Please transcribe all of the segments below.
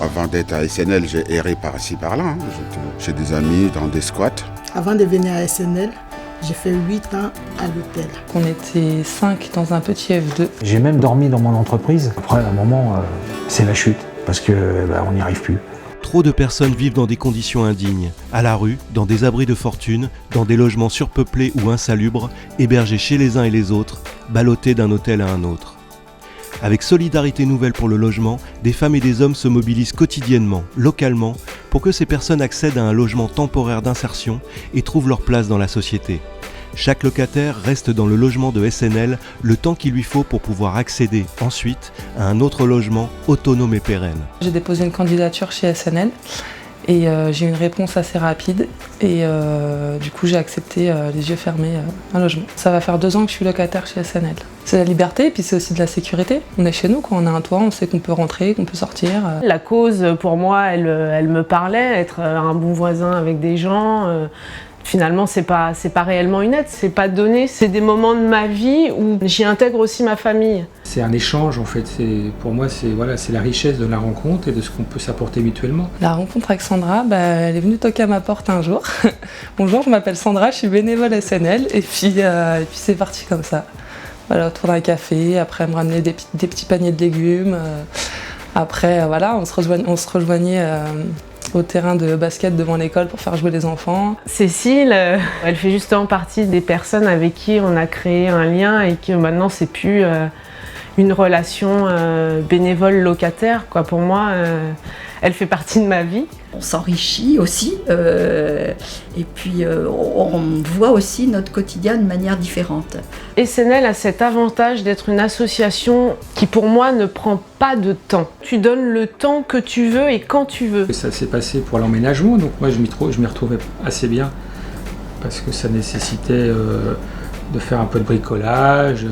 Avant d'être à SNL, j'ai erré par-ci par-là. J'étais chez des amis, dans des squats. Avant de venir à SNL, j'ai fait 8 ans à l'hôtel. On était 5 dans un petit F2. J'ai même dormi dans mon entreprise. Après, à un moment, c'est la chute, parce que on n'y arrive plus. Trop de personnes vivent dans des conditions indignes, à la rue, dans des abris de fortune, dans des logements surpeuplés ou insalubres, hébergés chez les uns et les autres, ballottés d'un hôtel à un autre. Avec Solidarité Nouvelle pour le logement, des femmes et des hommes se mobilisent quotidiennement, localement, pour que ces personnes accèdent à un logement temporaire d'insertion et trouvent leur place dans la société. Chaque locataire reste dans le logement de SNL le temps qu'il lui faut pour pouvoir accéder ensuite à un autre logement autonome et pérenne. J'ai déposé une candidature chez SNL et j'ai eu une réponse assez rapide et du coup j'ai accepté les yeux fermés un logement. Ça va faire 2 ans que je suis locataire chez SNL. C'est la liberté et puis c'est aussi de la sécurité. On est chez nous, quand on a un toit, on sait qu'on peut rentrer, qu'on peut sortir. La cause pour moi elle me parlait, être un bon voisin avec des gens. Finalement, c'est pas réellement une aide, c'est pas donné, c'est des moments de ma vie où j'y intègre aussi ma famille. C'est un échange en fait, pour moi c'est la richesse de la rencontre et de ce qu'on peut s'apporter mutuellement. La rencontre avec Sandra, elle est venue toquer à ma porte un jour. Bonjour, je m'appelle Sandra, je suis bénévole SNL et puis c'est parti comme ça. Voilà, autour d'un café, après elle me ramenait des petits paniers de légumes. Après voilà, on se rejoignait au terrain de basket devant l'école pour faire jouer les enfants. Cécile, elle fait justement partie des personnes avec qui on a créé un lien et que maintenant c'est plus une relation bénévole-locataire. Pour moi, elle fait partie de ma vie. On s'enrichit aussi et puis on voit aussi notre quotidien de manière différente. SNL a cet avantage d'être une association qui pour moi ne prend pas de temps. Tu donnes le temps que tu veux et quand tu veux. Ça s'est passé pour l'emménagement, donc moi je m'y retrouvais assez bien parce que ça nécessitait de faire un peu de bricolage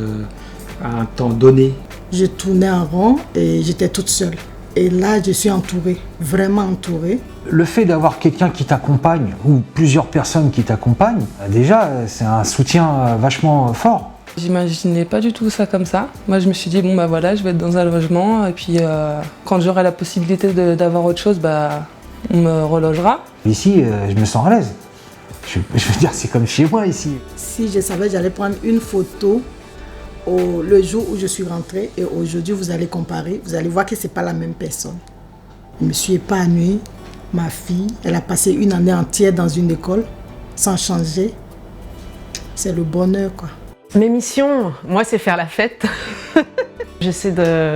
à un temps donné. Je tournais en rond et j'étais toute seule. Et là, je suis entourée, vraiment entourée. Le fait d'avoir quelqu'un qui t'accompagne, ou plusieurs personnes qui t'accompagnent, déjà, c'est un soutien vachement fort. J'imaginais pas du tout ça comme ça. Moi, je me suis dit, voilà, je vais être dans un logement, et puis quand j'aurai la possibilité d'avoir autre chose, on me relogera. Ici, je me sens à l'aise. Je veux dire, c'est comme chez moi ici. Si je savais, j'allais prendre une photo le jour où je suis rentrée et aujourd'hui vous allez comparer, vous allez voir que c'est pas la même personne. Je me suis épanouie, ma fille, elle a passé une année entière dans une école sans changer. C'est le bonheur quoi. Mes missions, moi c'est faire la fête. J'essaie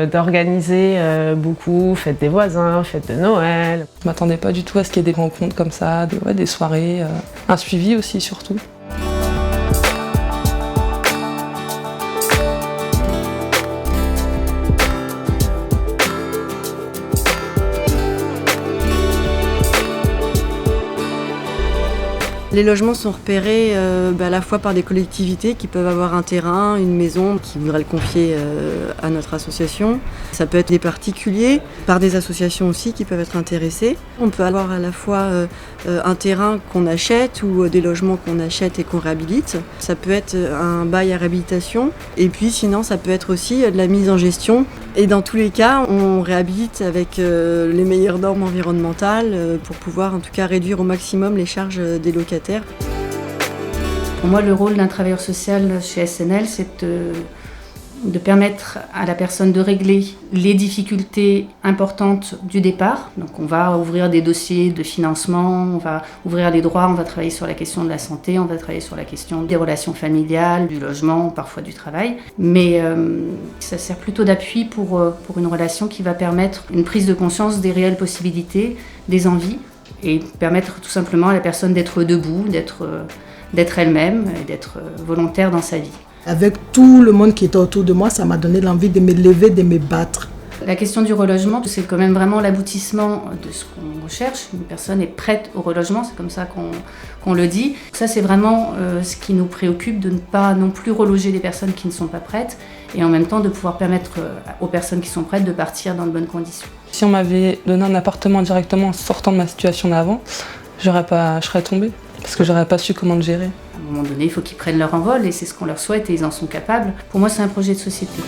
d'organiser beaucoup, fête des voisins, fête de Noël. Je m'attendais pas du tout à ce qu'il y ait des rencontres comme ça, des soirées, un suivi aussi surtout. Les logements sont repérés à la fois par des collectivités qui peuvent avoir un terrain, une maison, qui voudraient le confier à notre association. Ça peut être des particuliers, par des associations aussi qui peuvent être intéressées. On peut avoir à la fois un terrain qu'on achète ou des logements qu'on achète et qu'on réhabilite. Ça peut être un bail à réhabilitation et puis sinon ça peut être aussi de la mise en gestion. Et dans tous les cas, on réhabilite avec les meilleures normes environnementales pour pouvoir en tout cas réduire au maximum les charges des locataires. Pour moi, le rôle d'un travailleur social chez SNL, c'est de permettre à la personne de régler les difficultés importantes du départ. Donc on va ouvrir des dossiers de financement, on va ouvrir les droits, on va travailler sur la question de la santé, on va travailler sur la question des relations familiales, du logement, parfois du travail. Mais ça sert plutôt d'appui pour une relation qui va permettre une prise de conscience des réelles possibilités, des envies, et permettre tout simplement à la personne d'être debout, d'être elle-même et d'être volontaire dans sa vie. Avec tout le monde qui était autour de moi, ça m'a donné l'envie de me lever, de me battre. La question du relogement, c'est quand même vraiment l'aboutissement de ce qu'on recherche. Une personne est prête au relogement, c'est comme ça qu'on le dit. Ça, c'est vraiment ce qui nous préoccupe, de ne pas non plus reloger les personnes qui ne sont pas prêtes et en même temps de pouvoir permettre aux personnes qui sont prêtes de partir dans de bonnes conditions. Si on m'avait donné un appartement directement en sortant de ma situation d'avant, je serais tombée parce que j'aurais pas su comment le gérer. À un moment donné, il faut qu'ils prennent leur envol et c'est ce qu'on leur souhaite et ils en sont capables. Pour moi, c'est un projet de société.